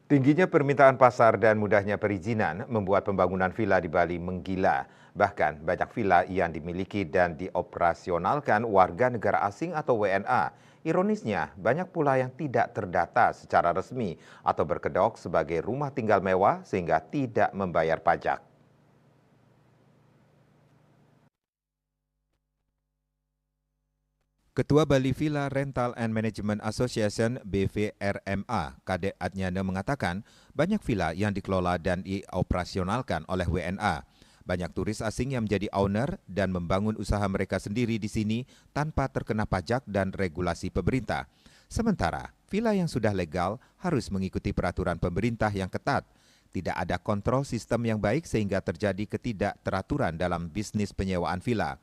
Tingginya permintaan pasar dan mudahnya perizinan membuat pembangunan villa di Bali menggila. Bahkan banyak villa yang dimiliki dan dioperasionalkan warga negara asing atau WNA. Ironisnya, banyak pula yang tidak terdata secara resmi atau berkedok sebagai rumah tinggal mewah sehingga tidak membayar pajak. Ketua Bali Villa Rental and Management Association (BVRMA), Kadek Adnyana mengatakan, banyak villa yang dikelola dan dioperasionalkan oleh WNA. Banyak turis asing yang menjadi owner dan membangun usaha mereka sendiri di sini tanpa terkena pajak dan regulasi pemerintah. Sementara, villa yang sudah legal harus mengikuti peraturan pemerintah yang ketat. Tidak ada kontrol sistem yang baik sehingga terjadi ketidakteraturan dalam bisnis penyewaan villa.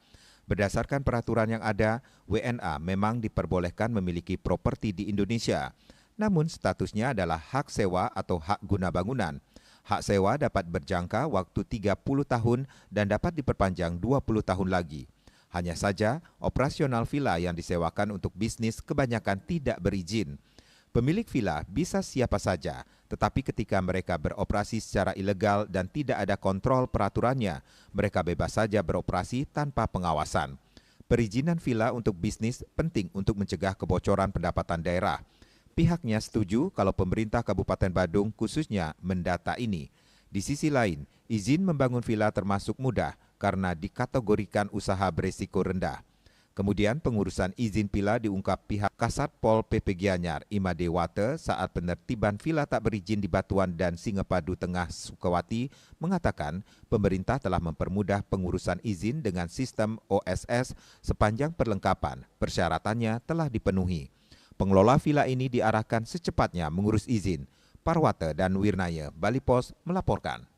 Berdasarkan peraturan yang ada, WNA memang diperbolehkan memiliki properti di Indonesia. Namun statusnya adalah hak sewa atau hak guna bangunan. Hak sewa dapat berjangka waktu 30 tahun dan dapat diperpanjang 20 tahun lagi. Hanya saja, operasional villa yang disewakan untuk bisnis kebanyakan tidak berizin. Pemilik villa bisa siapa saja, tetapi ketika mereka beroperasi secara ilegal dan tidak ada kontrol peraturannya, mereka bebas saja beroperasi tanpa pengawasan. Perizinan villa untuk bisnis penting untuk mencegah kebocoran pendapatan daerah. Pihaknya setuju kalau pemerintah Kabupaten Badung khususnya mendata ini. Di sisi lain, izin membangun villa termasuk mudah karena dikategorikan usaha berisiko rendah. Kemudian pengurusan izin villa diungkap pihak Kasat Pol PP Gianyar Imade Wate saat penertiban villa tak berizin di Batuan dan Singapadu Tengah Sukawati mengatakan pemerintah telah mempermudah pengurusan izin dengan sistem OSS sepanjang perlengkapan persyaratannya telah dipenuhi. Pengelola villa ini diarahkan secepatnya mengurus izin. Parwate dan Wirnaya, Bali Pos melaporkan.